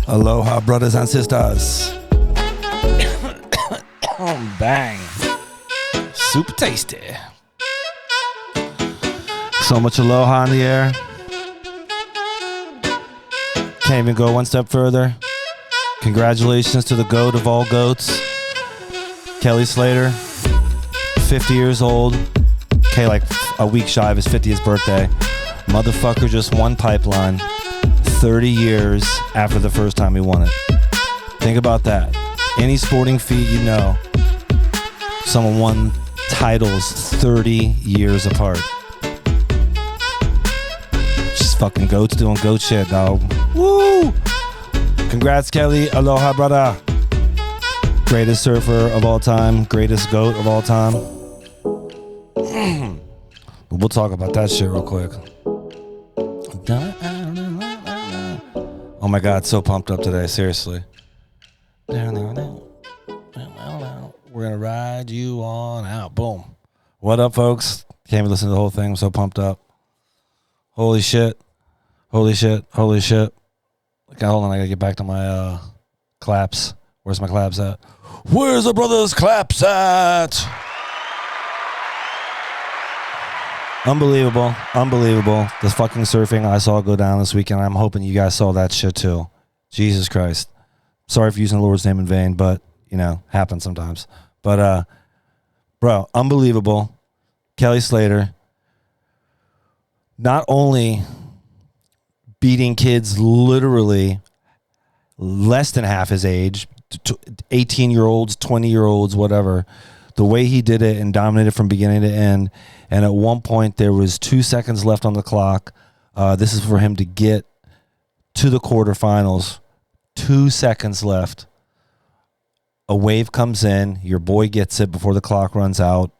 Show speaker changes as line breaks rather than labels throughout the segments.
Aloha, brothers and sisters. Bang. Super tasty. So much aloha in the air. Can't even go one step further. Congratulations to the goat of all goats, Kelly Slater, 50 years old. Okay, like a week shy of his 50th birthday. Motherfucker just won Pipeline 30 years after the first time he won it. Think about that. Any sporting feat you know, someone won titles 30 years apart. Just fucking goats doing goat shit, dog. Woo! Congrats, Kelly. Aloha, brother. Greatest surfer of all time. Greatest goat of all time. We'll talk about that shit real quick. Oh my God, so pumped up today, seriously. We're gonna ride you on out. Boom. What up, folks? Can't even listen to the whole thing. I'm so pumped up. Holy shit. Holy shit. Holy shit. Okay, hold on, I gotta get back to my claps. Where's my claps at? Where's the brothers' claps at? Unbelievable. Unbelievable. The fucking surfing I saw go down this weekend. I'm hoping you guys saw that shit too. Jesus Christ. Sorry for using the Lord's name in vain, but, you know, happens sometimes. But, bro, unbelievable. Kelly Slater not only beating kids literally less than half his age, 18-year-olds, 20-year-olds, whatever, the way he did it and dominated from beginning to end. And at one point, there was 2 seconds left on the clock. This is for him to get to the quarterfinals. 2 seconds left. A wave comes in. Your boy gets it before the clock runs out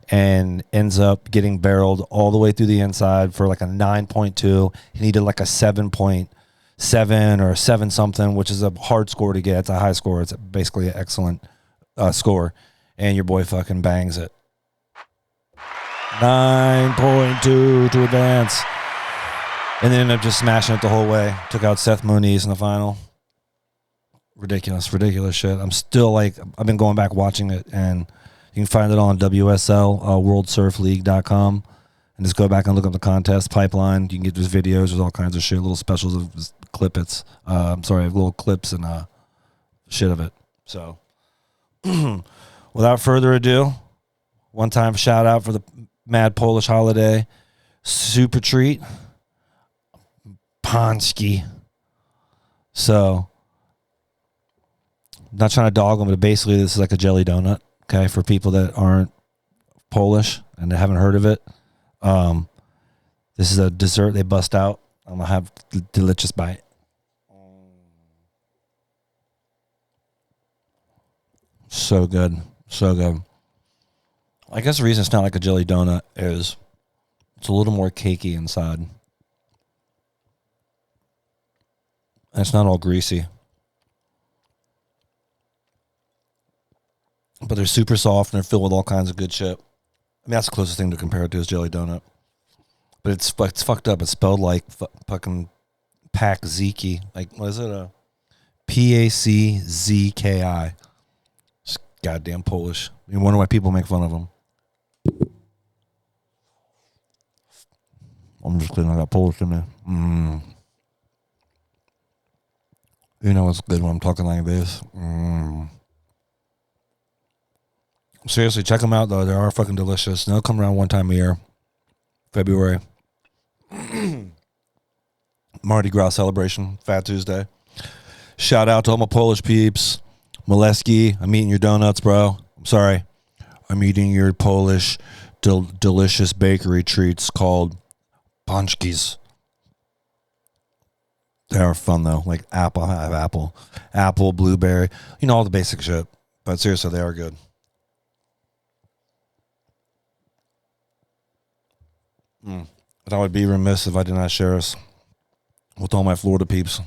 and ends up getting barreled all the way through the inside for like a 9.2. He needed like a 7.7 or a 7 something, which is a hard score to get. It's a high score. It's basically an excellent score. And your boy fucking bangs it. 9.2 to advance. And then ended up just smashing it the whole way. Took out Seth Muniz in the final. Ridiculous shit. I'm still like, I've been going back watching it, and you can find it on WSL, worldsurfleague.com. And just go back and look up the contest pipeline. You can get those videos. There's all kinds of shit, little specials of clippets. Little clips and shit of it. So, without further ado, one time shout out for the Mad Polish Holiday Super Treat. Pansky. So, not trying to dog them, but basically this is like a jelly donut, okay, for people that aren't Polish and they haven't heard of it. This is a dessert they bust out. I'm going to have a delicious bite. So good. So good. I guess the reason it's not like a jelly donut is it's a little more cakey inside. And it's not all greasy. But they're super soft and they're filled with all kinds of good shit. I mean, that's the closest thing to compare it to is jelly donut. But it's fucked up. It's spelled like fucking Pakziki. Like, what is it? P-A-C-Z-K-I. It's goddamn Polish. You wonder why people make fun of them. I'm just kidding. I got Polish in there. You know what's good when I'm talking like this? Seriously, check them out, though. They are fucking delicious. They'll come around one time a year. February. Mardi Gras celebration. Fat Tuesday. Shout out to all my Polish peeps. Molesky, I'm eating your donuts, bro. I'm sorry. I'm eating your Polish delicious bakery treats called pączki. They are fun though, like apple, blueberry, all the basic shit. But seriously, they are good. But I would be remiss if I did not share this with all my Florida peeps.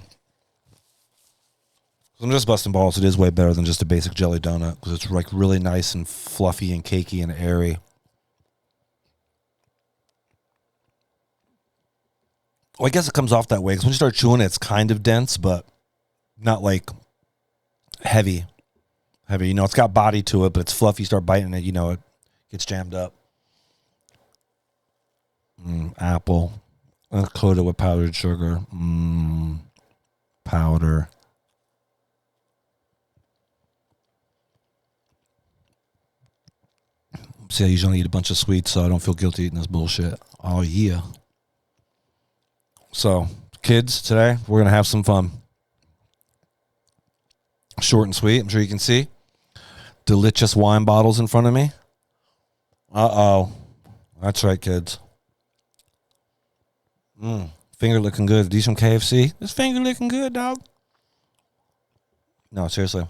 I'm just busting balls. It is way better than just a basic jelly donut because it's like really nice and fluffy and cakey and airy. Well, I guess it comes off that way because when you start chewing it, it's kind of dense, but not like heavy. It's got body to it, but it's fluffy. You start biting it, it gets jammed up. Apple. Coated with powdered sugar. Powder. See, I usually eat a bunch of sweets, so I don't feel guilty eating this bullshit. Oh, yeah. So, kids, today, we're going to have some fun. Short and sweet, I'm sure you can see. Delicious wine bottles in front of me. Uh-oh. That's right, kids. Finger looking good. Do some KFC? This finger looking good, dog. No, seriously.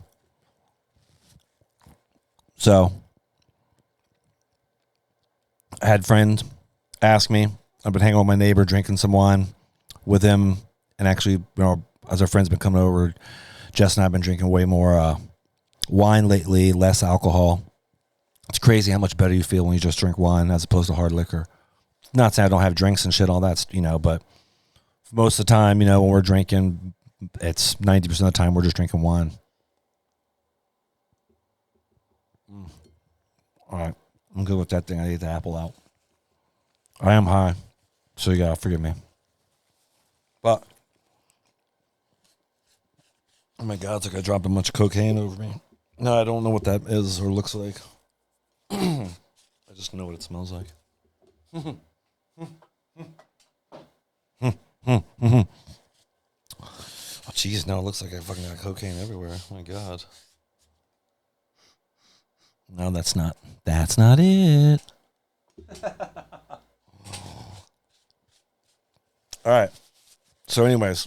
So, I had friends ask me. I've been hanging with my neighbor, drinking some wine with him. And actually, as our friends been coming over, Jess and I have been drinking way more wine lately, less alcohol. It's crazy how much better you feel when you just drink wine as opposed to hard liquor. Not saying I don't have drinks and shit, all that, but most of the time, when we're drinking, it's 90% of the time we're just drinking wine. All right. I'm good with that thing. I ate the apple out. I am high, so you gotta forgive me. But, oh my God, it's like I dropped a bunch of cocaine over me. No, I don't know what that is or looks like. I just know what it smells like. Oh, jeez, now it looks like I fucking got cocaine everywhere. Oh my God. No, that's not it. All right. So anyways,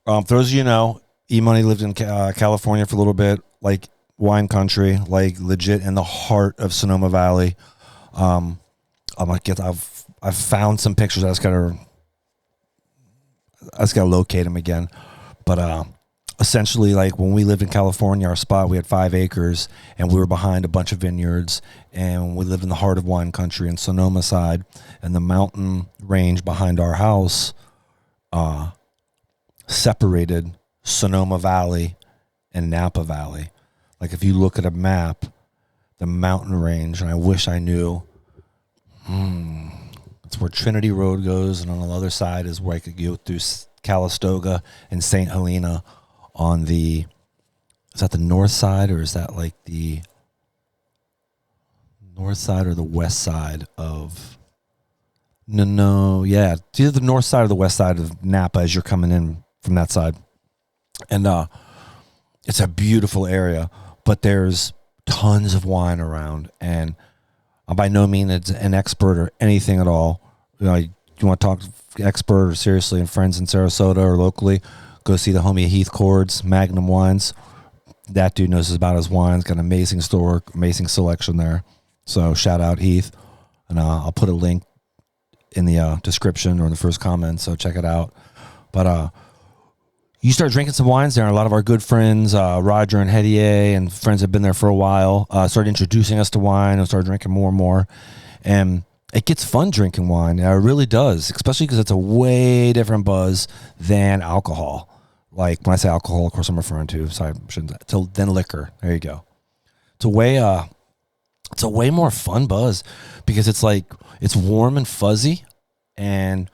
for those of you who know, E-Money lived in California for a little bit, like wine country, like legit in the heart of Sonoma Valley. I've found some pictures. I just gotta locate them again. But essentially, like when we lived in California, our spot, we had 5 acres, and we were behind a bunch of vineyards, and we lived in the heart of wine country in Sonoma side, and the mountain range behind our house separated Sonoma Valley and Napa Valley. Like if you look at a map, the mountain range, and I wish I knew. It's where Trinity Road goes, and on the other side is where I could go through Calistoga and St. Helena on the, is that the north side, or is that like the north side or the west side of, yeah, it's either the north side or the west side of Napa as you're coming in from that side. And it's a beautiful area, but there's tons of wine around, and I'm by no means an expert or anything at all. You want to talk expert or seriously and friends in Sarasota or locally, go see the homie Heath Cords, Magnum Wines. That dude knows about his wines. Got an amazing store, amazing selection there. So shout out Heath. And I'll put a link in the description or in the first comment, so check it out. But you start drinking some wines there, and a lot of our good friends, Roger and Hedier, and friends have been there for a while, started introducing us to wine and started drinking more and more. And it gets fun drinking wine. It really does, especially because it's a way different buzz than alcohol. Like when I say alcohol, of course I'm referring to, than liquor. There you go. It's a way more fun buzz because it's like, it's warm and fuzzy, and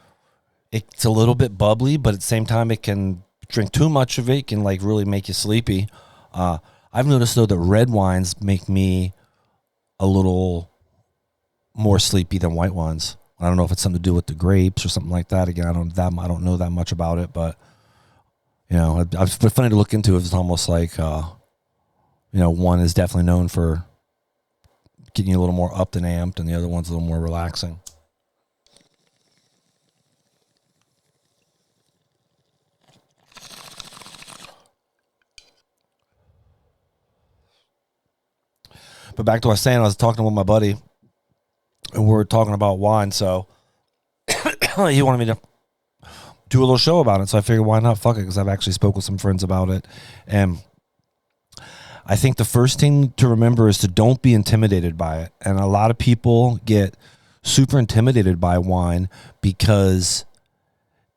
it's a little bit bubbly, but at the same time it can, drink too much of it can like really make you sleepy. I've noticed though that red wines make me a little more sleepy than white wines. I don't know if it's something to do with the grapes or something like that. Again, I don't know that much about it, but it's funny to look into. It's almost like one is definitely known for getting you a little more up than amped, and the other one's a little more relaxing. But back to what I was saying, I was talking with my buddy, and we were talking about wine, so he wanted me to do a little show about it, so I figured why not, fuck it, because I've actually spoke with some friends about it. And I think the first thing to remember is to don't be intimidated by it. And a lot of people get super intimidated by wine because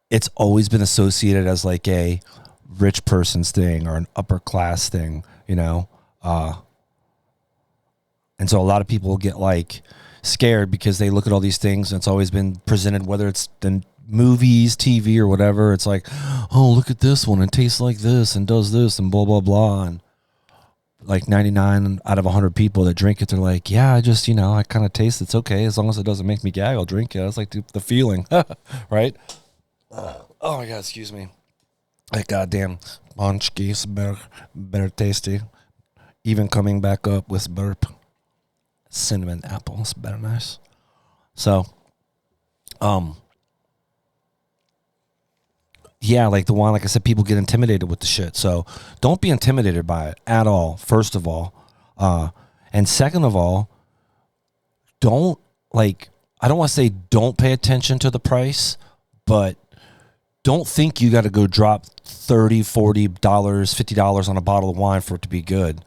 it's always been associated as like a rich person's thing or an upper class thing, you know. And so a lot of people get like scared because they look at all these things and it's always been presented, whether it's in movies, TV, or whatever. It's like, oh, look at this one. It tastes like this and does this and blah, blah, blah. And like 99 out of 100 people that drink it, they're like, yeah, I just, you know, I kind of taste it's okay. As long as it doesn't make me gag, I'll drink it. That's like the feeling, right? Oh my God, excuse me. That goddamn munchki is better tasty. Even coming back up with burp. Cinnamon apple is better nice. So, yeah, like the wine, like I said, people get intimidated with the shit. So don't be intimidated by it at all, first of all. And second of all, don't, like, I don't want to say don't pay attention to the price, but don't think you got to go drop $30, $40, $50 on a bottle of wine for it to be good.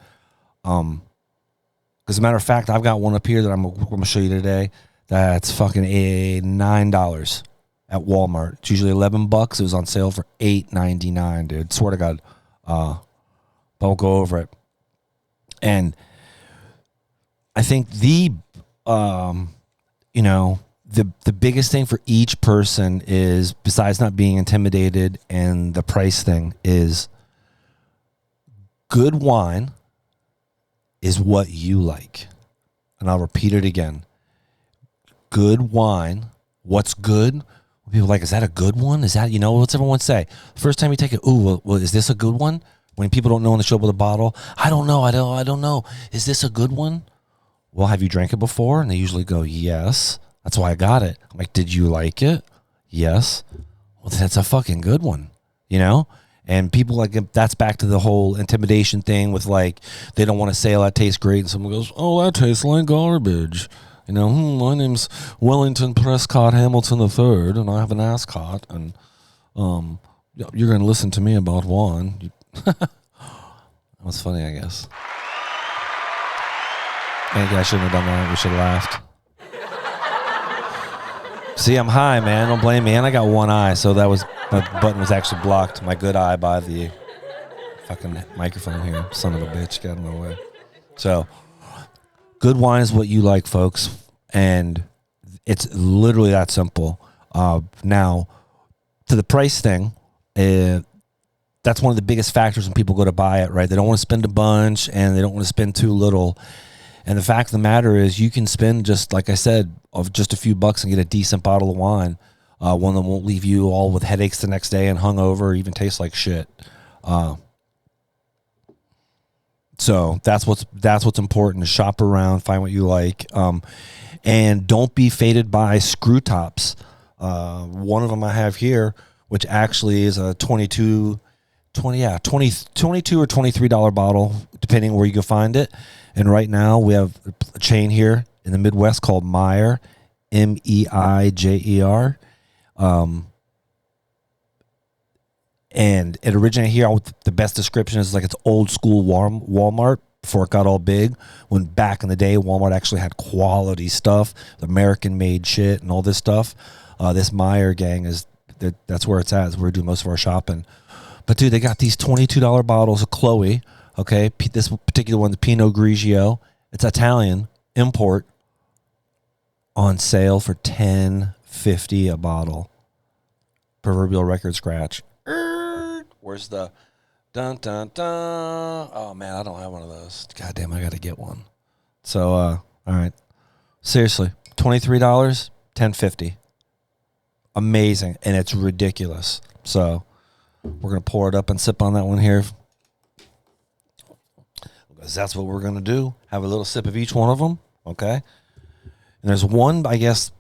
As a matter of fact, I've got one up here that I'm going to show you today that's fucking $9 at Walmart. It's usually $11. It was on sale for $8.99, dude. Swear to God. But we'll go over it. And I think the biggest thing for each person is, besides not being intimidated and the price thing, is good wine is what you like. And I'll repeat it again. Good wine. What's good? People are like, is that a good one? Is that, what's everyone say? First time you take it, ooh, well, is this a good one? When people don't know when they show up with a bottle, I don't know. Is this a good one? Well, have you drank it before? And they usually go, yes. That's why I got it. I'm like, did you like it? Yes. Well, that's a fucking good one, And people, like, that's back to the whole intimidation thing with, like, they don't want to say, oh, that tastes great. And someone goes, oh, that tastes like garbage. My name's Wellington Prescott Hamilton III, and I have an ascot, and you're going to listen to me about wine. That was funny, I guess. Maybe I shouldn't have done that. We should have laughed. See, I'm high, man. Don't blame me. And I got one eye, so my button was actually blocked. My good eye by the fucking microphone here. Son of a bitch, got in my way. So, good wine is what you like, folks. And it's literally that simple. Now, to the price thing, that's one of the biggest factors when people go to buy it, right? They don't want to spend a bunch, and they don't want to spend too little. And the fact of the matter is, you can spend, just like I said, of just a few bucks and get a decent bottle of wine. One that won't leave you all with headaches the next day and hungover, or even taste like shit. So that's what's important, to shop around, find what you like, and don't be faded by screw tops. One of them I have here, which actually is a $22 or $23 bottle, depending where you can find it. And right now we have a chain here in the Midwest called Meijer, Meijer. And it originated here. The best description is like it's old school Walmart before it got all big. When back in the day, Walmart actually had quality stuff, American made shit and all this stuff. This Meijer gang that's where it's at. Is where we do most of our shopping. But dude, they got these $22 bottles of Chloe. Okay, this particular one, the Pinot Grigio, it's Italian import, on sale for $10.50 a bottle. Proverbial record scratch. Where's the dun dun dun? Oh man, I don't have one of those. Goddamn, I gotta get one. So, all right, seriously, $23, $10.50. Amazing, and it's ridiculous. So, we're gonna pour it up and sip on that one here. Because that's what we're going to do. Have a little sip of each one of them. Okay? And there's one, I guess,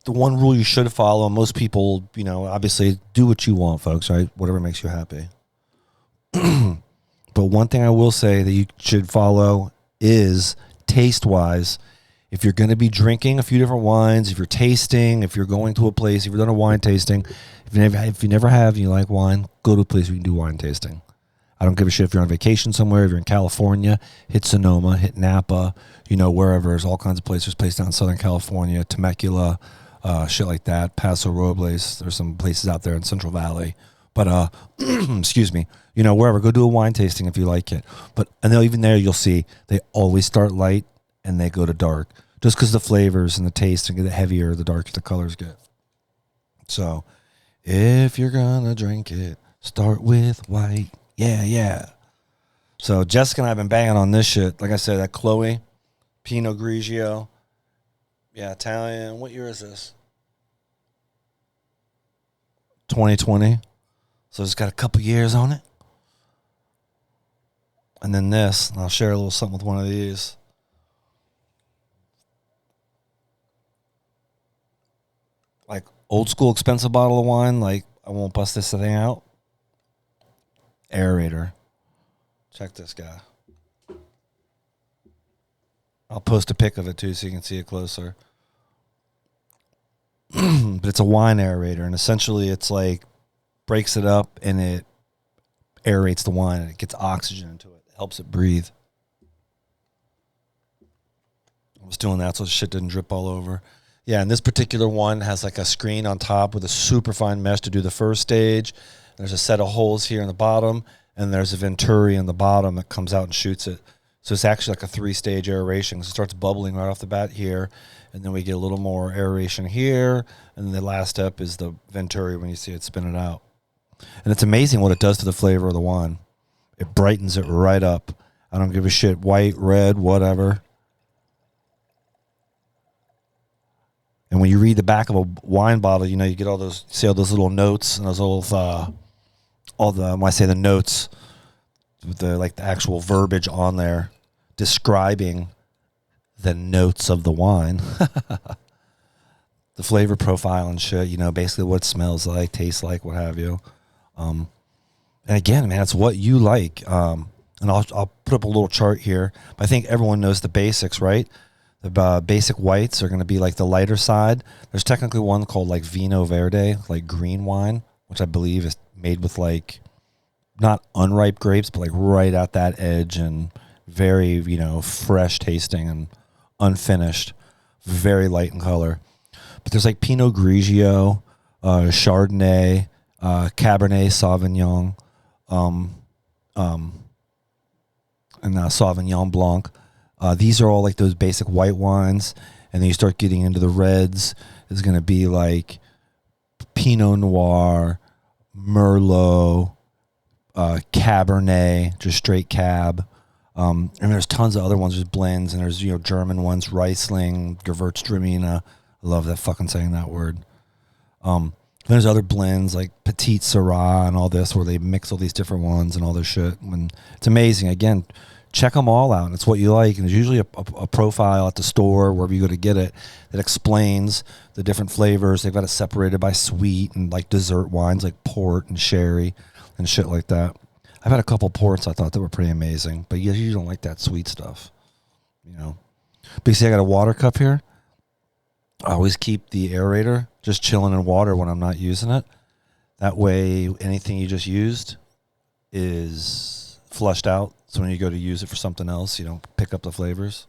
the one rule you should follow. Most people, obviously do what you want, folks, right? Whatever makes you happy. But one thing I will say that you should follow is taste-wise. If you're going to be drinking a few different wines, if you're tasting, if you're going to a place, if you've done a wine tasting, if you never have and you like wine, go to a place where you can do wine tasting. I don't give a shit if you're on vacation somewhere, if you're in California, hit Sonoma, hit Napa, wherever. There's all kinds of places. There's places down in Southern California, Temecula, shit like that, Paso Robles. There's some places out there in Central Valley. But, excuse me, wherever, go do a wine tasting if you like it. And even there, you'll see they always start light and they go to dark. Just because the flavors and the taste and get heavier, the darker the colors get. So, if you're going to drink it, start with white. Yeah. So, Jessica and I have been banging on this shit. Like I said, that Chloe, Pinot Grigio. Yeah, Italian. What year is this? 2020. So it's got a couple years on it. And then this, and I'll share a little something with one of these. Like old school expensive bottle of wine, like I won't bust this thing out. Aerator. Check this guy. I'll post a pic of it too so you can see it closer. But it's a wine aerator, and essentially it's like breaks it up and it aerates the wine and it gets oxygen into it. It helps it breathe. I was doing that so shit didn't drip all over. Yeah, and this particular one has like a screen on top with a super fine mesh to do the first stage. There's a set of holes here in the bottom, and there's a venturi in the bottom that comes out and shoots it. So it's actually like a 3-stage aeration. So it starts bubbling right off the bat here, and then we get a little more aeration here, and then the last step is the venturi when you see it spin it out. And it's amazing what it does to the flavor of the wine. It brightens it right up. I don't give a shit, white, red, whatever. And when you read the back of a wine bottle, you get all those little notes and those little, when I say the notes, the actual verbiage on there describing the notes of the wine, the flavor profile and shit, basically what it smells like, tastes like, what have you. And again, man, it's what you like. And I'll put up a little chart here. I think everyone knows the basics, right? The basic whites are going to be like the lighter side. There's technically one called like Vino Verde, like green wine, which I believe is made with like not unripe grapes, but like right at that edge and very, fresh tasting and unfinished, very light in color. But there's like Pinot Grigio, Chardonnay, Cabernet Sauvignon, and Sauvignon Blanc. These are all like those basic white wines, and then you start getting into the reds. It's going to be like Pinot Noir, Merlot, Cabernet, just straight Cab. And there's tons of other ones. There's blends, and there's German ones, Riesling, Gewürztraminer. I love that fucking saying that word. There's other blends like Petit Syrah and all this, where they mix all these different ones and all this shit. And it's amazing. Again, check them all out. It's what you like. And there's usually a profile at the store, wherever you go to get it, that explains the different flavors. They've got it separated by sweet and like dessert wines like port and sherry and shit like that. I've had a couple ports I thought that were pretty amazing, but you don't like that sweet stuff, But you see, I got a water cup here. I always keep the aerator just chilling in water when I'm not using it. That way, anything you just used is flushed out. So when you go to use it for something else, you don't pick up the flavors.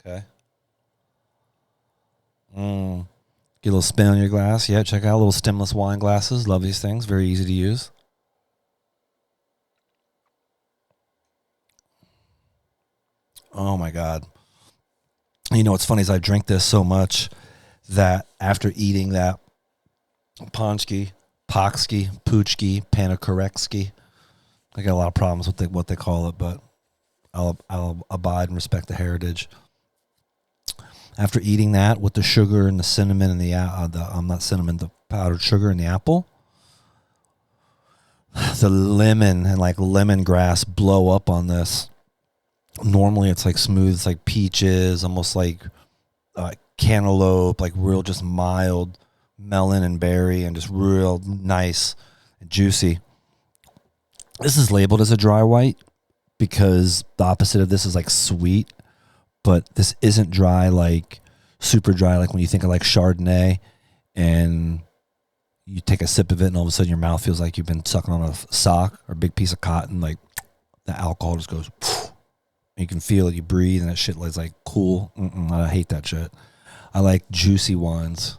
Okay. Get a little spin on your glass. Yeah, check out little stemless wine glasses. Love these things. Very easy to use. Oh my God. What's funny is I drink this so much that after eating that Ponchki, Poxki, Puchki, Panakorekski, I got a lot of problems with what they call it, but I'll abide and respect the heritage. After eating that with the sugar and the cinnamon and the powdered sugar and the apple, the lemon and like lemongrass blow up on this. Normally it's like smooth, it's like peaches, almost like cantaloupe, like real just mild melon and berry, and just real nice and juicy. This is labeled as a dry white because the opposite of this is like sweet, but this isn't dry, like super dry, like when you think of like Chardonnay and you take a sip of it and all of a sudden your mouth feels like you've been sucking on a sock or a big piece of cotton. Like the alcohol just goes, you can feel it, you breathe, and that shit is like cool. I hate that shit. I like juicy wines.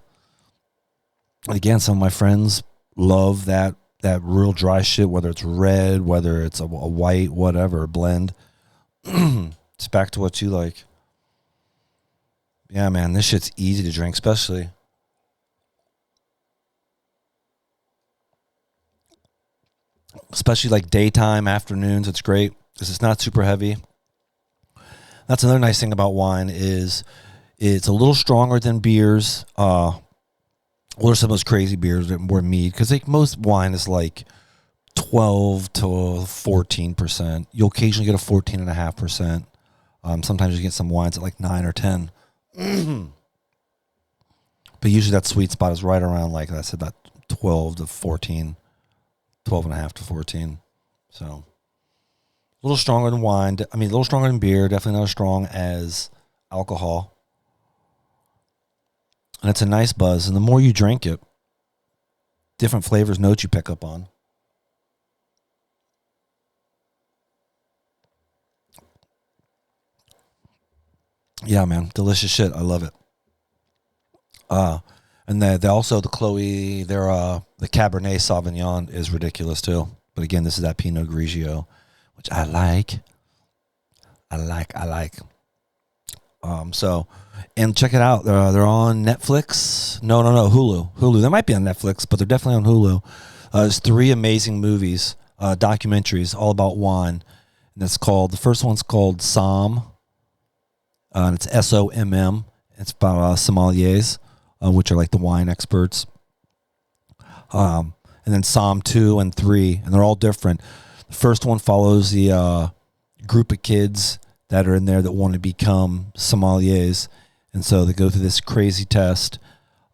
Again, some of my friends love that real dry shit, whether it's red, whether it's a white, whatever, blend. It's back to what you like. Yeah, man, this shit's easy to drink, especially like daytime, afternoons. It's great because it's not super heavy. That's another nice thing about wine is it's a little stronger than beers. What are some of those crazy beers that more mead? Because like most wine is like 12 to 14%. You'll occasionally get a 14.5%. Sometimes you get some wines at like 9 or 10. But usually that sweet spot is right around, like I said, that 12 to 14, 12.5 to 14. So a little stronger than wine. I mean, a little stronger than beer. Definitely not as strong as alcohol. And it's a nice buzz. And the more you drink it, different flavors, notes you pick up on. Yeah, man. Delicious shit. I love it. And they also, the Chloe, the Cabernet Sauvignon is ridiculous too. But again, this is that Pinot Grigio, which I like. So, and check it out. They're on Netflix. No, Hulu. They might be on Netflix, but they're definitely on Hulu. There's 3 amazing movies, documentaries, all about wine. And the first one's called Somm. And it's SOMM. It's about sommeliers, which are like the wine experts. And then Somm 2 and 3, and they're all different. The first one follows the group of kids that are in there that want to become sommeliers. And so they go through this crazy test.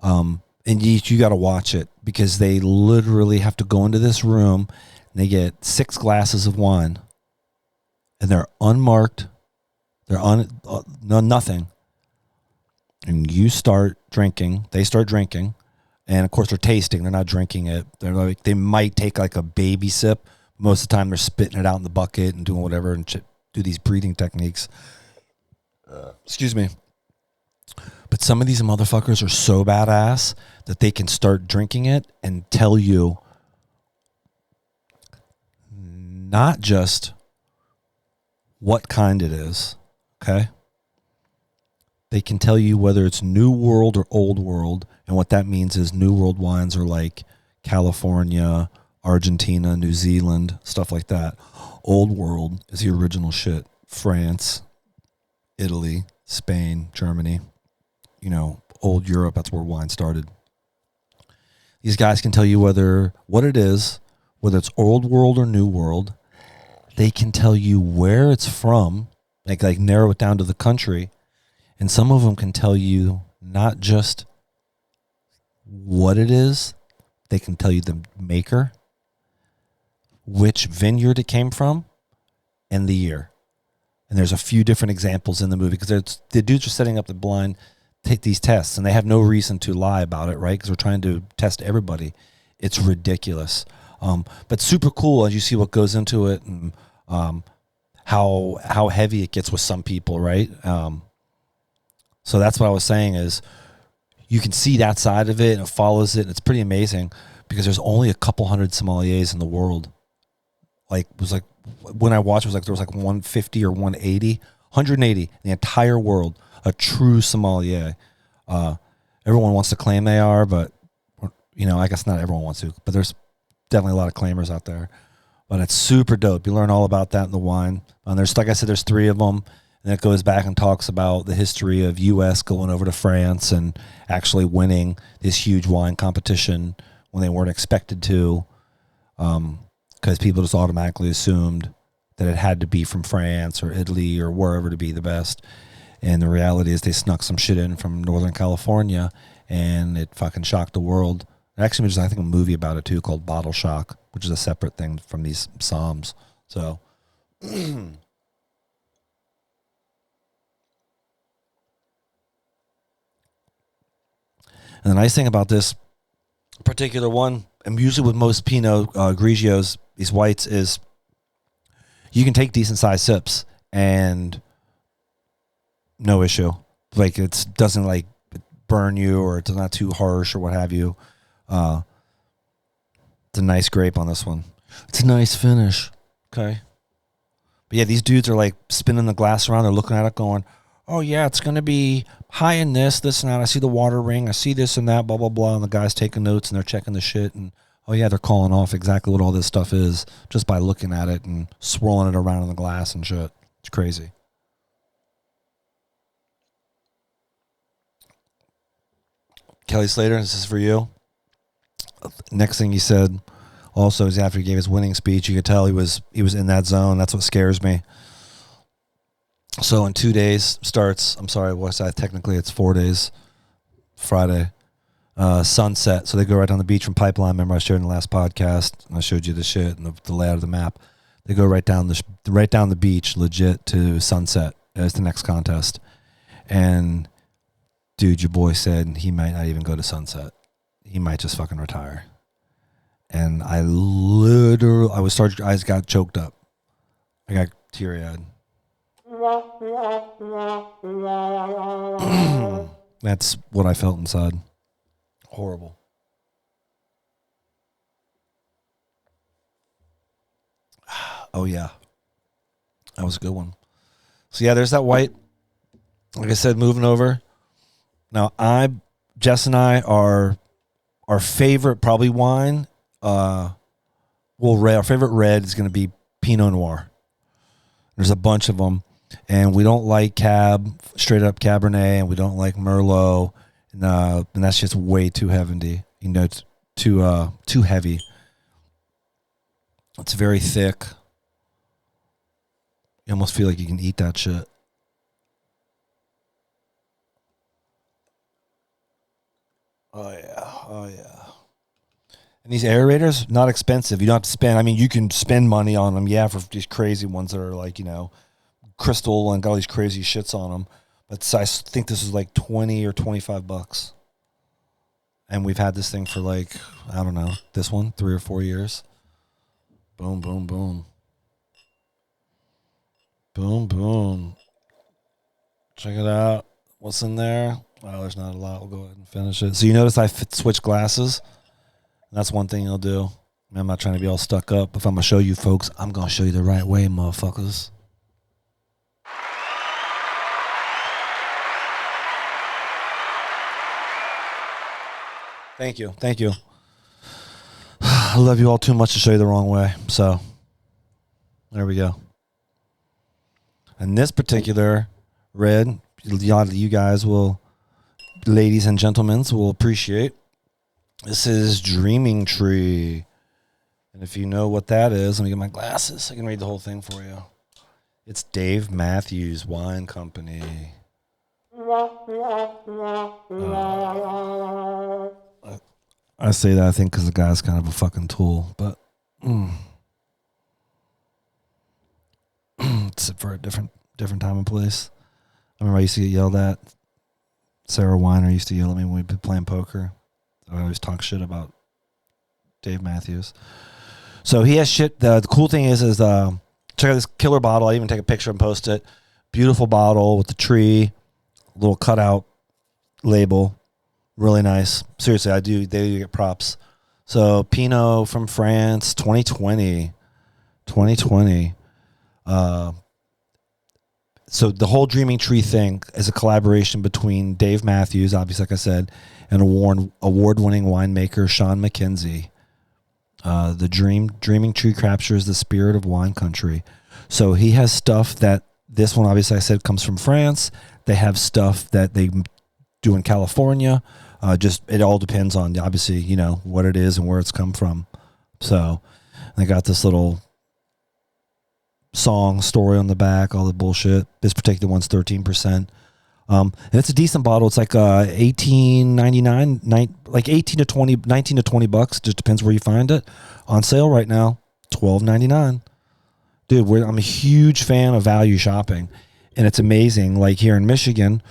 And you got to watch it because they literally have to go into this room and they get 6 glasses of wine and they're unmarked. They're nothing. And you start drinking. They start drinking. And of course they're tasting. They're not drinking it. They might take like a baby sip. Most of the time they're spitting it out in the bucket and doing whatever and do these breathing techniques. Excuse me. But some of these motherfuckers are so badass that they can start drinking it and tell you not just what kind it is, okay? They can tell you whether it's New World or Old World, and what that means is New World wines are like California, Argentina, New Zealand, stuff like that. Old World is the original shit. France, Italy, Spain, Germany, old Europe, that's where wine started. These guys can tell you what it is, whether it's Old World or New World. They can tell you where it's from, like narrow it down to the country. And some of them can tell you not just what it is, they can tell you the maker, which vineyard it came from, and the year. And there's a few different examples in the movie because the dudes are setting up the blind, take these tests, and they have no reason to lie about it, right? Because we're trying to test everybody. It's ridiculous. But super cool as you see what goes into it and how heavy it gets with some people, right? So that's what I was saying is you can see that side of it and it follows it. And it's pretty amazing because there's only a couple hundred sommeliers in the world. When I watched, it was like there was like 150 or 180 in the entire world, a true sommelier. Everyone wants to claim they are, but I guess not everyone wants to, but there's definitely a lot of claimers out there. But it's super dope. You learn all about that in the wine. And there's, like I said, there's 3 of them. And it goes back and talks about the history of U.S. going over to France and actually winning this huge wine competition when they weren't expected to, because people just automatically assumed that it had to be from France or Italy or wherever to be the best. And the reality is they snuck some shit in from Northern California, and it fucking shocked the world. Actually, there's, I think, a movie about it too called Bottle Shock, which is a separate thing from these Psalms. So, and the nice thing about this particular one, and usually with most Pinot Grigios, these whites, is you can take decent sized sips and no issue. Like, it doesn't like burn you, or it's not too harsh or what have you. It's a nice grape on this one. It's a nice finish. Okay. But yeah, these dudes are like spinning the glass around. They're looking at it going, oh yeah, it's going to be high in this and that. I see the water ring. I see this and that, blah, blah, blah. And the guy's taking notes and they're checking the shit. And oh yeah, they're calling off exactly what all this stuff is just by looking at it and swirling it around in the glass and shit. It's crazy. Kelly Slater, this is for you. Next thing he said also is after he gave his winning speech, you could tell he was in that zone. That's what scares me. So in 2 days starts, I'm sorry, what's that? Technically it's 4 days, Friday, sunset. So they go right down the beach from Pipeline. Remember I shared in the last podcast, and I showed you the shit and the layout of the map. They go right down the beach, legit, to sunset as the next contest. And dude, your boy said he might not even go to sunset. He might just fucking retire. And I got choked up. I got teary-eyed. That's what I felt inside. Horrible. Oh yeah, that was a good one. So yeah, there's that white. Like I said, moving over. Now Jess and I are our favorite probably wine. Our favorite red is going to be Pinot Noir. There's a bunch of them, and we don't like straight up Cabernet, and we don't like Merlot, and that's just way too heavy. You know, it's too heavy. It's very thick. You almost feel like you can eat that shit. Oh yeah. And these aerators, not expensive. You don't have to spend. I mean, you can spend money on them, yeah, for these crazy ones that are like, crystal and got all these crazy shits on them. But I think this is like $20 or $25. And we've had this thing for like, I don't know, this one, 3 or 4 years. Boom, boom, boom. Boom, boom. Check it out. What's in there? Well, there's not a lot. We'll go ahead and finish it. So you notice I switch glasses. That's one thing you'll do. I'm not trying to be all stuck up. If I'm going to show you folks, I'm going to show you the right way, motherfuckers. Thank you. Thank you. I love you all too much to show you the wrong way. So there we go. And this particular red, you guys will, ladies and gentlemen, will appreciate. This is Dreaming Tree. And if you know what that is, let me get my glasses. I can read the whole thing for you. It's Dave Matthews Wine Company. I say that, I think, because the guy's kind of a fucking tool. But it's for a different time and place. I remember I used to get yelled at. Sarah Weiner used to yell at me when we'd be playing poker. I always talk shit about Dave Matthews. So he has shit. The cool thing is check out this killer bottle. I even take a picture and post it. Beautiful bottle with the tree, little cutout label. Really nice. Seriously, they do get props. So Pinot from France, 2020. So the whole Dreaming Tree thing is a collaboration between Dave Matthews, obviously, like I said, and award-winning winemaker Sean McKenzie. The Dreaming Tree captures the spirit of wine country. So he has stuff that, this one, obviously, I said, comes from France. They have stuff that they do in California. Just it all depends on, obviously, what it is and where it's come from. So they got this little song, story on the back, all the bullshit. This particular one's 13%. And it's a decent bottle. It's like $18.99, like 18 to 20, 19 to 20 bucks. Just depends where you find it. On sale right now, $12.99. Dude, I'm a huge fan of value shopping, and it's amazing. Like here in Michigan,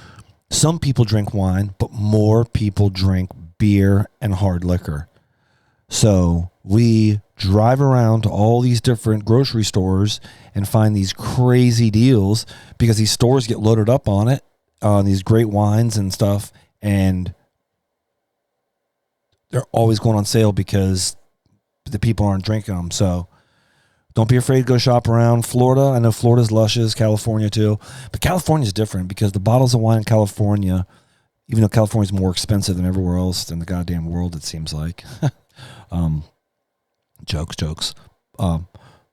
some people drink wine, but more people drink beer and hard liquor. So we drive around to all these different grocery stores and find these crazy deals because these stores get loaded up on it, on these great wines and stuff, and they're always going on sale because the people aren't drinking them. So don't be afraid to go shop around. Florida, I know Florida's luscious, California too, but California's different because the bottles of wine in California, even though California's more expensive than everywhere else in the goddamn world, it seems like. Jokes.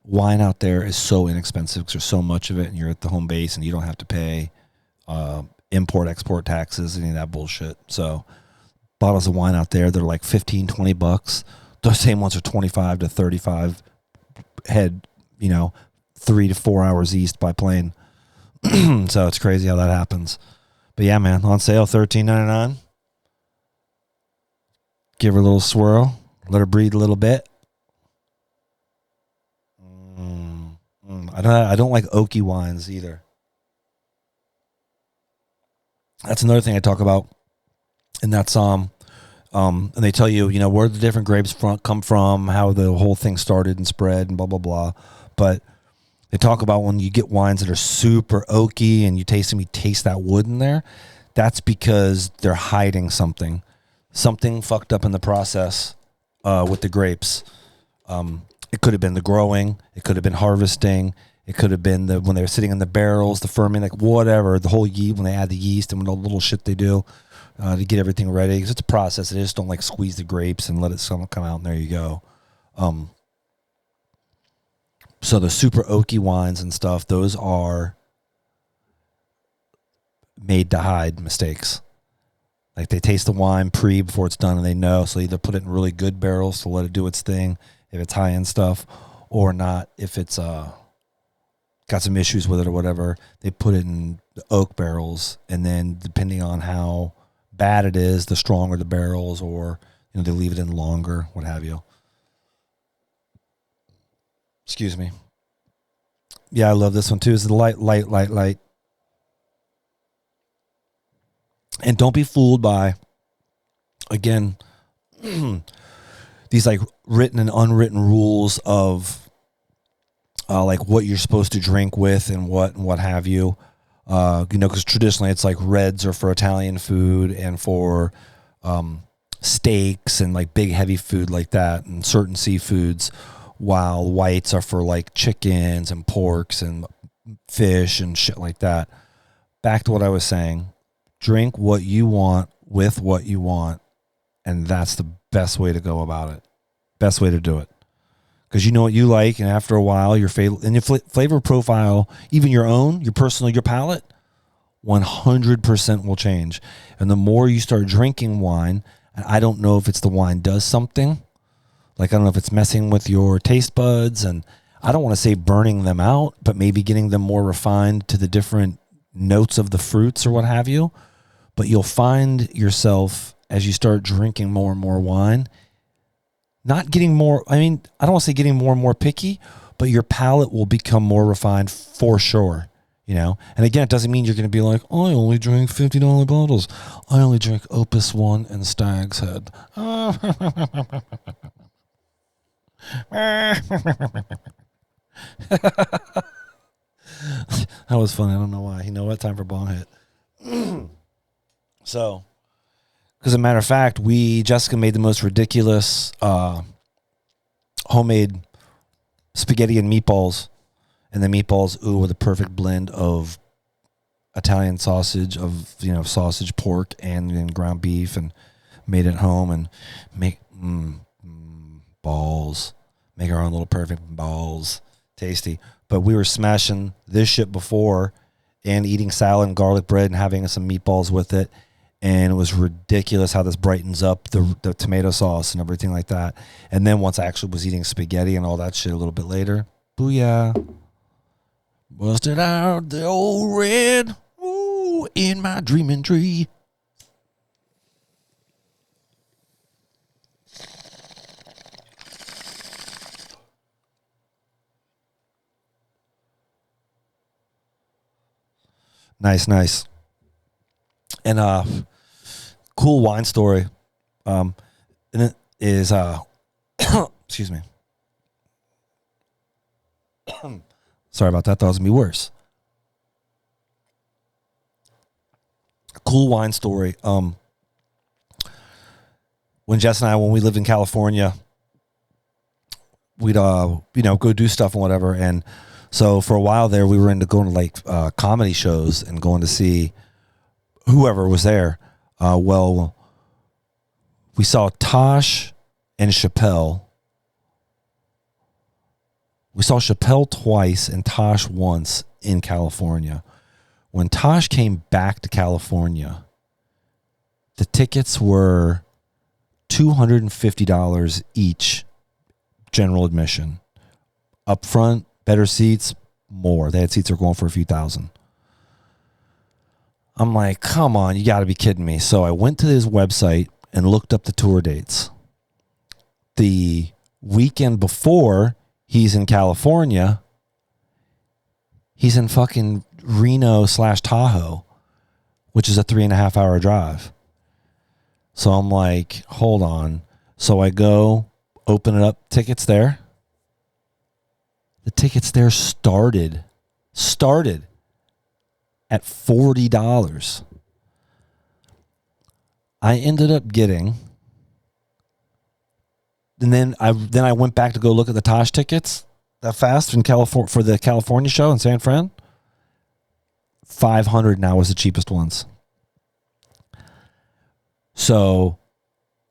Wine out there is so inexpensive because there's so much of it, and you're at the home base, and you don't have to pay import-export taxes, any of that bullshit. So bottles of wine out there, they're like 15, 20 bucks. Those same ones are 25 to 35 head, 3 to 4 hours east by plane. So it's crazy how that happens. But yeah, man, on sale, $13.99. Give her a little swirl. Let her breathe a little bit. I don't like oaky wines either. That's another thing I talk about in that psalm. And they tell you, where the different grapes come from, how the whole thing started and spread and blah, blah, blah. But they talk about when you get wines that are super oaky and you taste them, you taste that wood in there. That's because they're hiding something. Something fucked up in the process with the grapes. It could have been the growing. It could have been harvesting. It could have been when they were sitting in the barrels, the fermenting, like whatever, the whole yeast, when they add the yeast and all the little shit they do to get everything ready. Because it's a process. They just don't like squeeze the grapes and let it come out and there you go. So the super oaky wines and stuff, those are made to hide mistakes. Like they taste the wine before it's done and they know. So either put it in really good barrels to let it do its thing if it's high-end stuff, or not if it's got some issues with it or whatever. They put it in the oak barrels, and then depending on how bad it is, the stronger the barrels, or they leave it in longer, what have you. Excuse me. Yeah, I love this one too. It's the light. And don't be fooled by, again, these like written and unwritten rules of like what you're supposed to drink with and what have you. Because traditionally it's like reds are for Italian food and for steaks and like big heavy food like that and certain seafoods, while whites are for like chickens and porks and fish and shit like that. Back to what I was saying. Drink what you want with what you want, and that's the best way to go about it. Best way to do it. Because you know what you like, and after a while, your flavor profile, even your own, your personal, your palate, 100% will change. And the more you start drinking wine, and I don't know if it's the wine does something, like I don't know if it's messing with your taste buds, and I don't want to say burning them out, but maybe getting them more refined to the different notes of the fruits or what have you. But you'll find yourself, as you start drinking more and more wine, not getting more, I don't want to say getting more and more picky, but your palate will become more refined for sure, And again, it doesn't mean you're going to be like, I only drink $50 bottles. I only drink Opus 1 and Stag's Head. That was funny. I don't know why. You know what? Time for bong hit. So, because as a matter of fact, Jessica made the most ridiculous homemade spaghetti and meatballs. And the meatballs, were the perfect blend of Italian sausage, sausage, pork, and ground beef, and made it home and make balls. Make our own little perfect balls. Tasty. But we were smashing this shit before and eating salad and garlic bread and having some meatballs with it. And it was ridiculous how this brightens up the tomato sauce and everything like that. And then once I actually was eating spaghetti and all that shit a little bit later, booyah. Busted out the old red, ooh, in my dreaming tree. Nice. And cool wine story. And it is excuse me. Sorry about that. That was gonna be worse. Cool wine story. When Jess and I, when we lived in California, we'd go do stuff and whatever. And so for a while there, we were into going to like comedy shows and going to see whoever was there. Well, we saw Tosh and Chappelle. We saw Chappelle twice and Tosh once in California. When Tosh came back to California, the tickets were $250 each, general admission. Up front, better seats, more. They had seats that were going for a few thousand. I'm like, come on, you got to be kidding me. So I went to his website and looked up the tour dates. The weekend before he's in California, he's in fucking Reno/Tahoe, which is a 3.5 hour drive. So I'm like, hold on. So I go open it up, tickets there. The tickets there started at $40. I ended up getting, and then I went back to go look at the Tosh tickets that fast in California for the California show in San Fran. $500 now was the cheapest ones. So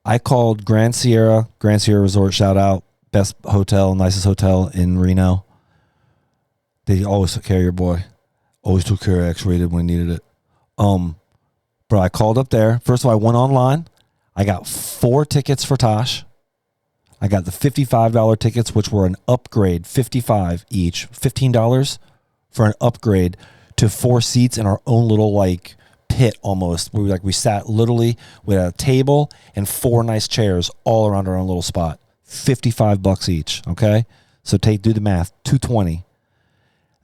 I called Grand Sierra Resort, shout out, best hotel, nicest hotel in Reno. They always took care of your boy. Always took care of X-rated when needed it. But I called up there. First of all, I went online. I got 4 tickets for Tosh. I got the $55 tickets, which were an upgrade, $55 each, $15 for an upgrade to 4 seats in our own little like pit almost. We sat literally with a table and 4 nice chairs all around our own little spot. $55 each. Okay, so do the math. $220.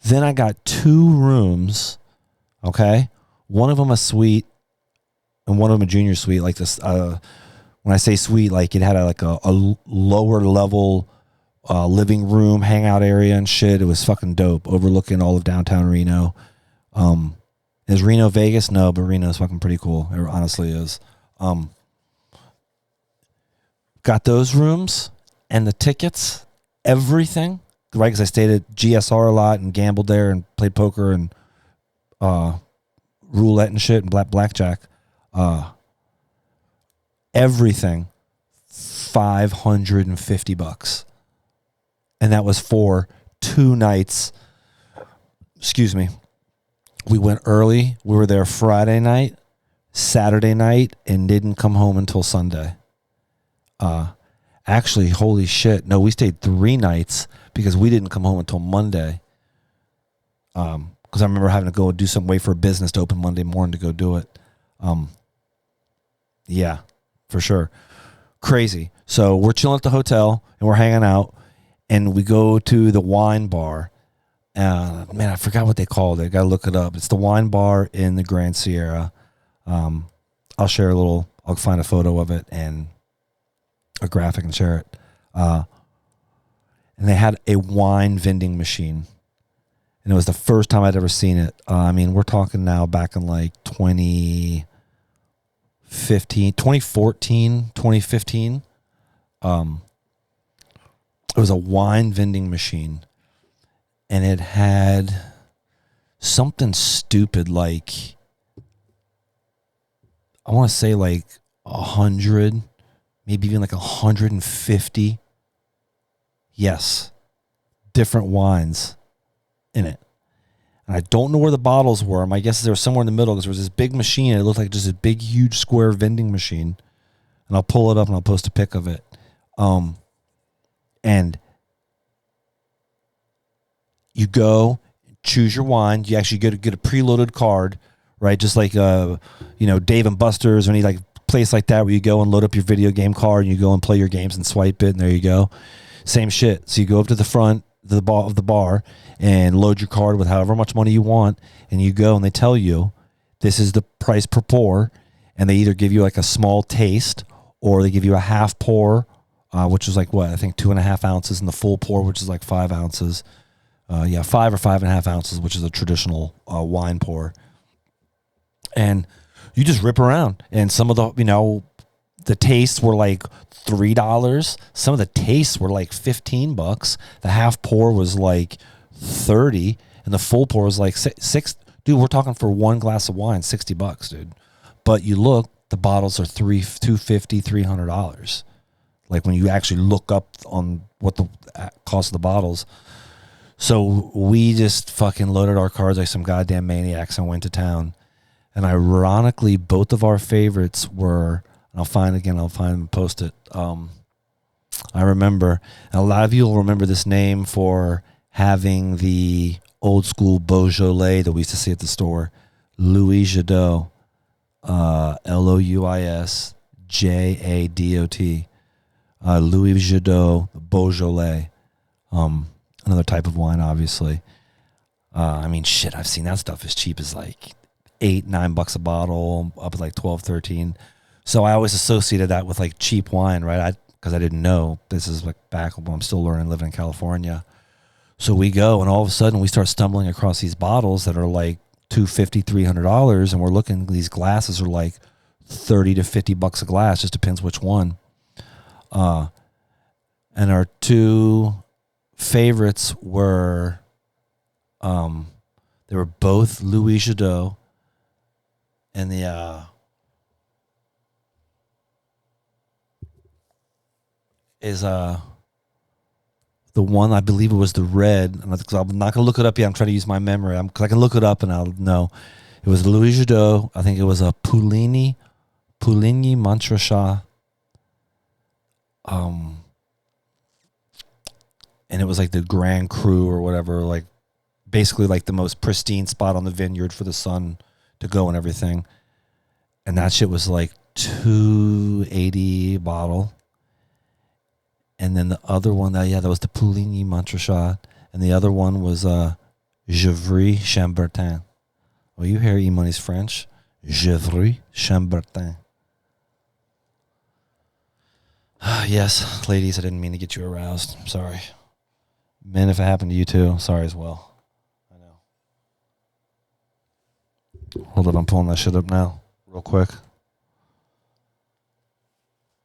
Then I got 2 rooms. Okay, one of them a suite and one of them a junior suite. Like this. When I say suite, like it had a lower level living room, hangout area and shit. It was fucking dope, overlooking all of downtown Reno. Is Reno Vegas? No, but Reno's fucking pretty cool. It honestly is. Got those rooms and the tickets, everything, right? Because I stayed at GSR a lot and gambled there and played poker and roulette and shit and blackjack. Everything, $550, and that was for 2 nights. Excuse me. We went early. We were there Friday night, Saturday night, and didn't come home until Sunday. Actually, holy shit. No, we stayed 3 nights because we didn't come home until Monday. Because I remember having to go do some wait for business to open Monday morning to go do it. Yeah, for sure. Crazy. So we're chilling at the hotel and we're hanging out, and we go to the wine bar. Man, I forgot what they called it. Got to look it up. It's the wine bar in the Grand Sierra. I'll find a photo of it and a graphic and share it. And they had a wine vending machine. And it was the first time I'd ever seen it. I mean, we're talking now back in like 2014, 2015. It was a wine vending machine. And it had something stupid like, I want to say like 100, maybe even like 150. Yes. Different wines in it. And I don't know where the bottles were. My guess is they were somewhere in the middle because there was this big machine. And it looked like just a big, huge square vending machine. And I'll pull it up and I'll post a pic of it. And you go, choose your wine. You actually get a preloaded card, right? Just like Dave and Buster's or any like place like that where you go and load up your video game card and you go and play your games and swipe it and there you go. Same shit. So you go up to the front of the bar and load your card with however much money you want, and you go and they tell you this is the price per pour, and they either give you like a small taste or they give you a half pour, which is like what I think 2.5 ounces, and the full pour, which is like 5 ounces. 5 or 5.5 ounces, which is a traditional wine pour. And you just rip around, and some of the tastes were like $3. Some of the tastes were like $15. The half pour was like $30, and the full pour was like six. Dude, we're talking for one glass of wine, $60, dude. But you look, the bottles are $250, $300. Like when you actually look up on what the cost of the bottles. So we just fucking loaded our cards like some goddamn maniacs and went to town. And ironically, both of our favorites were, and I'll find and post it. I remember, and a lot of you will remember this name for having the old school Beaujolais that we used to see at the store. Louis Jadot, Louis Jadot, Louis Jadot Beaujolais, another type of wine, obviously. I mean, shit, I've seen that stuff as cheap as like $8-9 a bottle, up at like 12, 13. So I always associated that with like cheap wine, right? Because I didn't know. This is like back when I'm still learning, living in California. So we go, and all of a sudden we start stumbling across these bottles that are like $250, $300, and we're looking. These glasses are like $30 to $50 a glass. Just depends which one. And our two favorites were, they were both Louis Jadot, and the the one, I believe it was the red. I'm not going to look it up yet. I'm trying to use my memory. Because I can look it up and I'll know. It was Louis Jadot. I think it was a Puligny Montrachat. And it was like the Grand Cru or whatever, like basically like the most pristine spot on the vineyard for the sun to go and everything. And that shit was like $280 a bottle. And then the other one, that was the Puligny Montrachat. And the other one was Gevrey Chambertin. Well, you hear E-Money's French. Gevrey Chambertin. Yes, ladies, I didn't mean to get you aroused. I'm sorry. Men, if it happened to you too, sorry as well. I know. Hold up, I'm pulling that shit up now, real quick.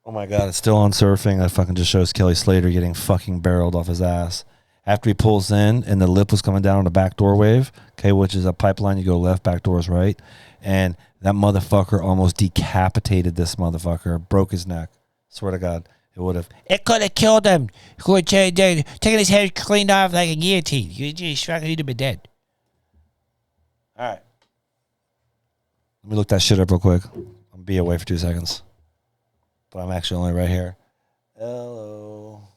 Oh my God, it's still on surfing. That fucking just shows Kelly Slater getting fucking barreled off his ass. After he pulls in and the lip was coming down on the backdoor wave, okay, which is a pipeline, you go left, back doors right. And that motherfucker almost decapitated this motherfucker, broke his neck. Swear to God, it would have. It could have killed him. It could have taken his head cleaned off like a guillotine. He'd have been dead. All right. Let me look that shit up real quick. I'll be away for 2 seconds. But I'm actually only right here. Hello.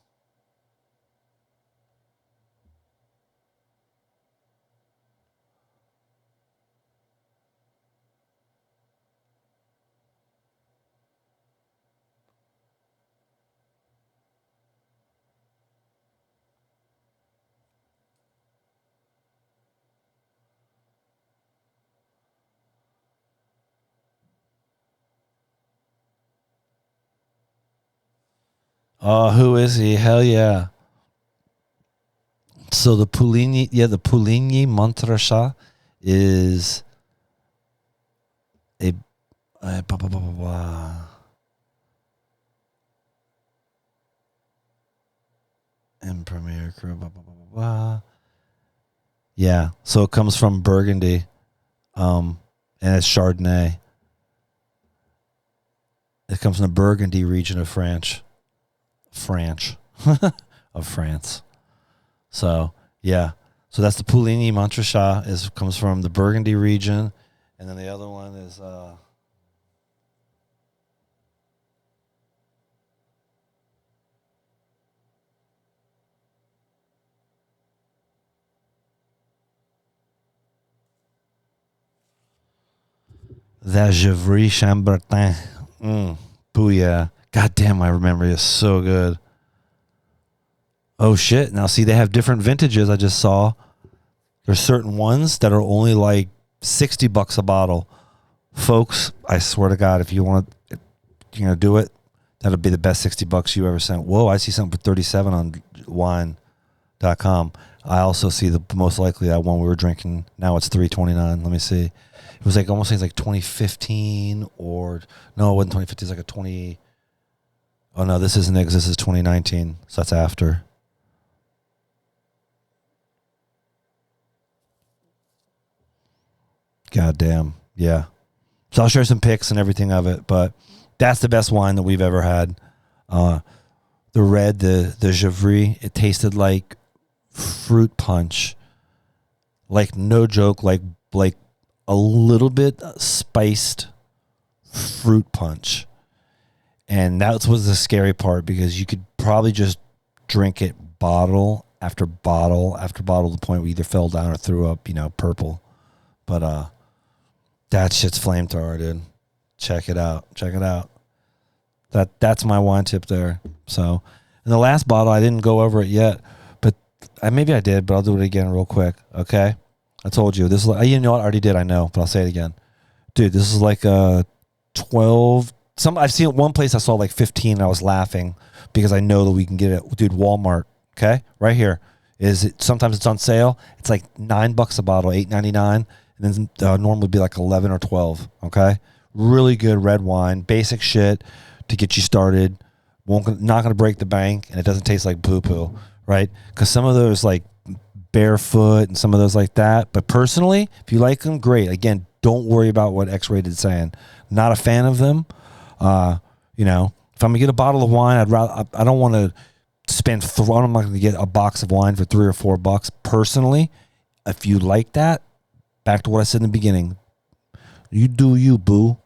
Oh, who is he? Hell yeah. So the Puligny Montrachat is a blah, blah, blah, blah, blah. And Premier Cru, blah, blah, blah, blah, blah. Yeah, so it comes from Burgundy, and it's Chardonnay. It comes from the Burgundy region of France. Of France. So, yeah. So that's the Puligny Montrachat. Comes from the Burgundy region. And then the other one is... That Gevrey Chambertin. Booyah. God damn, I remember it. So good. Oh, shit. Now, see, they have different vintages. I just saw. There's certain ones that are only like $60 a bottle. Folks, I swear to God, if you want to, you're going to do it, that'll be the best $60 you ever sent. Whoa, I see something for 37 on wine.com. I also see the most likely that one we were drinking. Now it's $3.29. Let me see. It was like almost like 2015 or no, it wasn't 2015. It's like a 20. Oh no, this isn't it because this is 2019. So that's after. God damn. Yeah. So I'll share some pics and everything of it, but that's the best wine that we've ever had. The red, the Gevrey, it tasted like fruit punch. Like no joke, like a little bit spiced fruit punch. And that was the scary part because you could probably just drink it bottle after bottle after bottle to the point where you either fell down or threw up, purple. But that shit's flamethrower, dude. Check it out. Check it out. That's my wine tip there. So, in the last bottle, I didn't go over it yet, but maybe I did, but I'll do it again real quick. Okay, I told you this is. You know what? I already did. I know, but I'll say it again, dude. This is like a 12. I've seen it one place. I saw like 15. And I was laughing because I know that we can get it, dude. Walmart. Okay, right here is it. Sometimes it's on sale. It's like $9 a bottle, $8.99, and then normally be like 11 or 12. Okay, really good red wine, basic shit to get you started. Not going to break the bank, and it doesn't taste like poo-poo, right? Because some of those like Barefoot and some of those like that. But personally, if you like them, great. Again, don't worry about what X-Rated is saying. Not a fan of them. If I'm gonna get a bottle of wine, I don't want to spend. I'm not going to get a box of wine for $3 or $4. Personally, if you like that, back to what I said in the beginning, you do you, boo.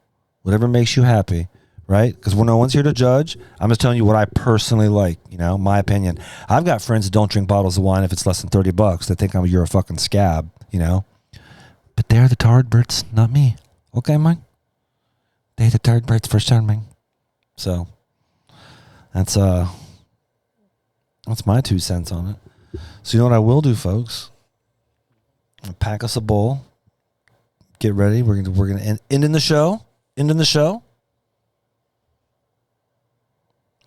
Whatever makes you happy. Right? Because no one's here to judge. I'm just telling you what I personally like, my opinion. I've got friends that don't drink bottles of wine if it's less than $30. They think you're a fucking scab, But they're the tired birds, not me. Okay, Mike? They're the tired birds for sure, Mike. So, that's my 2 cents on it. So, you know what I will do, folks? I'll pack us a bowl. Get ready. We're gonna end in the show. End in the show.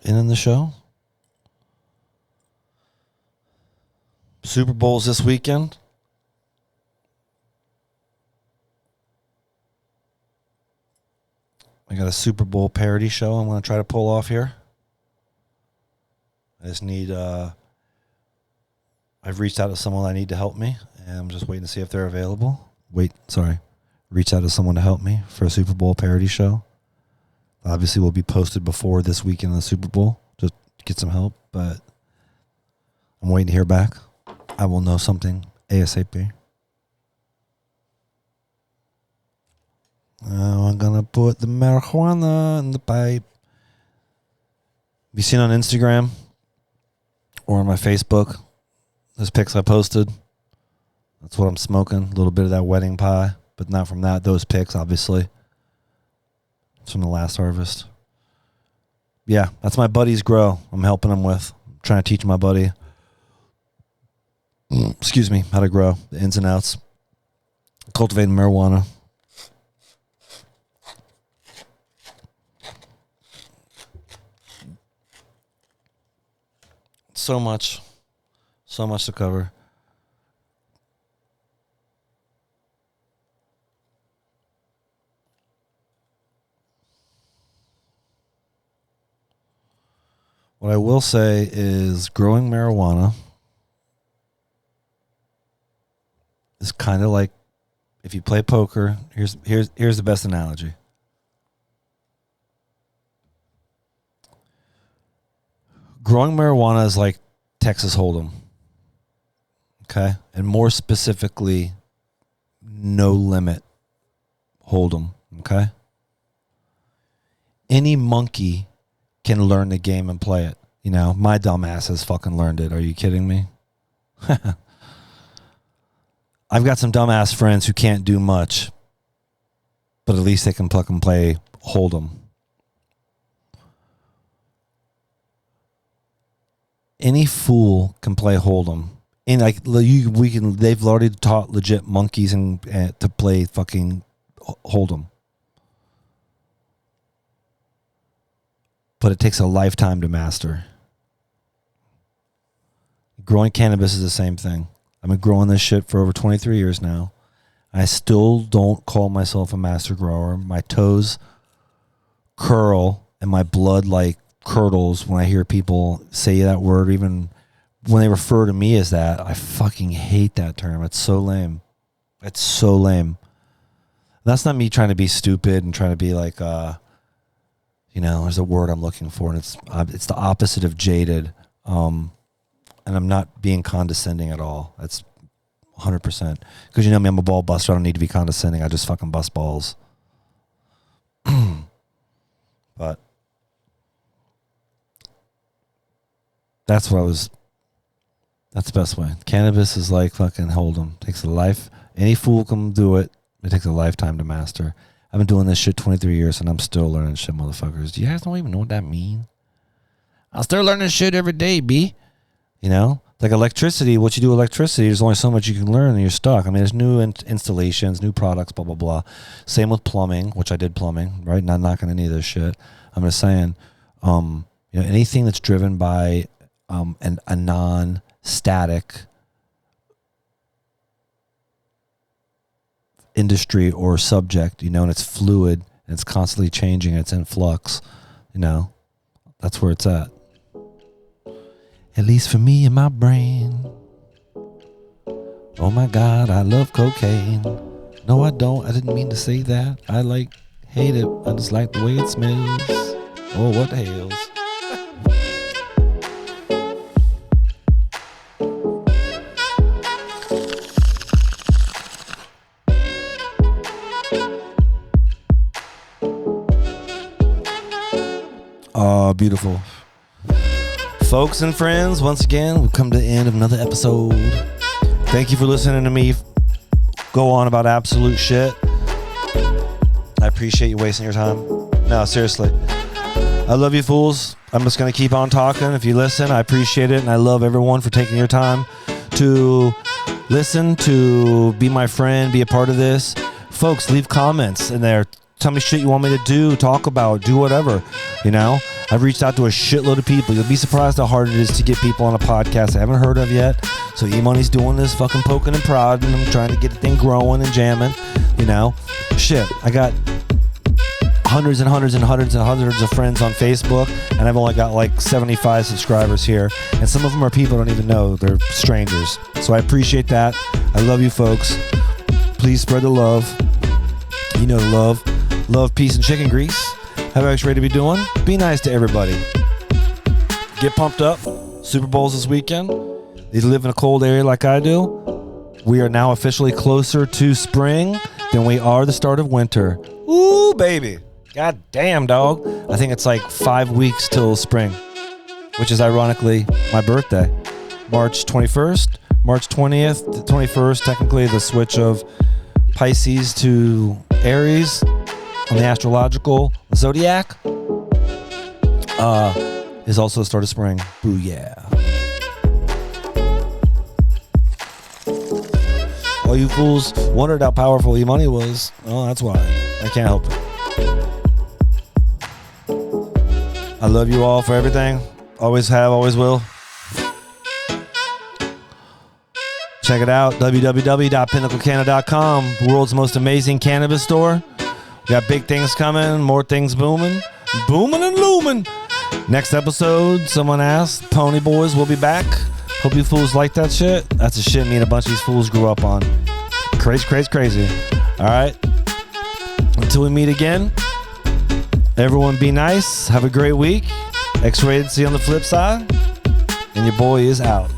In the show. Super Bowl's this weekend. I got a Super Bowl parody show I'm going to try to pull off here. I just need, I've reached out to someone I need to help me, and I'm just waiting to see if they're available. Reached out to someone to help me for a Super Bowl parody show. Obviously, will be posted before this weekend of the Super Bowl. Just get some help, but I'm waiting to hear back. I will know something ASAP. Now I'm going to put the marijuana in the pipe. Have you seen on Instagram or on my Facebook those pics I posted? That's what I'm smoking. A little bit of that wedding pie, but not from those pics, obviously. It's from the last harvest. Yeah, that's my buddy's grow. I'm helping him with. I'm trying to teach my buddy, how to grow, the ins and outs. Cultivating marijuana. So much to cover. What I will say is growing marijuana is kind of like if you play poker. Here's the best analogy. Growing marijuana is like Texas Hold'em. Okay? And more specifically, no limit Hold'em. Okay? Any monkey can learn the game and play it. My dumb ass has fucking learned it. Are you kidding me? I've got some dumbass friends who can't do much. but at least they can pluck and play Hold'em. Any fool can play Hold'em. And they've already taught legit monkeys to play fucking Hold'em. But it takes a lifetime to master. Growing cannabis is the same thing. I've been growing this shit for over 23 years now. I still don't call myself a master grower. My toes curl and my blood like curdles when I hear people say that word, even when they refer to me as that. I fucking hate that term. It's so lame. It's so lame. That's not me trying to be stupid and trying to be like, there's a word I'm looking for, and it's the opposite of jaded. And I'm not being condescending at all. That's 100%. Because you know me, I'm a ball buster. I don't need to be condescending. I just fucking bust balls. But that's the best way. Cannabis is like fucking Hold'em. Takes a life. Any fool can do it. It takes a lifetime to master. I've been doing this shit 23 years and I'm still learning shit, motherfuckers. Do you guys don't even know what that means? I'm still learning shit every day, B. You know? Like electricity, what you do with electricity, there's only so much you can learn and you're stuck. I mean, there's new installations, new products, blah, blah, blah. Same with plumbing, which I did plumbing, right? Not knocking any of this shit. I'm just saying, anything that's driven by a non-static industry or subject, and it's fluid and it's constantly changing, it's in flux, that's where it's at. At least for me and my brain. Oh my God, I love cocaine. No, I don't. I didn't mean to say that. I hate it. I just like the way it smells. Oh, what the hells. Oh, beautiful. Folks and friends, once again, we've come to the end of another episode. Thank you for listening to me go on about absolute shit. I appreciate you wasting your time. No, seriously. I love you fools. I'm just going to keep on talking. If you listen, I appreciate it. And I love everyone for taking your time to listen, to be my friend, be a part of this. Folks, leave comments in there. Tell me shit you want me to do, talk about, do whatever, I've reached out to a shitload of people. You'll be surprised how hard it is to get people on a podcast I haven't heard of yet. So E-Money's doing this fucking poking and prodding. I'm trying to get the thing growing and jamming, Shit, I got hundreds and hundreds and hundreds and hundreds of friends on Facebook, and I've only got 75 subscribers here. And some of them are people I don't even know. They're strangers. So I appreciate that. I love you folks. Please spread the love. The love. Love, peace, and chicken grease. How are you ready to be doing? Be nice to everybody. Get pumped up. Super Bowl's this weekend. If you live in a cold area like I do, we are now officially closer to spring than we are the start of winter. Ooh, baby. God damn, dog. I think it's 5 weeks till spring, which is ironically my birthday. March 21st, March 20th to 21st, technically the switch of Pisces to Aries on the astrological zodiac is also the start of spring. Booyah. All you fools wondered how powerful E-Money was. Oh, that's why. I can't help it. I love you all for everything. Always have, always will. Check it out, www.pinnaclecanna.com, the world's most amazing cannabis store. We got big things coming, more things booming and looming. Next episode, someone asked, Pony Boys will be back. Hope you fools like that shit. That's the shit me and a bunch of these fools grew up on. Crazy. All right. Until we meet again, everyone be nice. Have a great week. X-Rated, see you on the flip side. And your boy is out.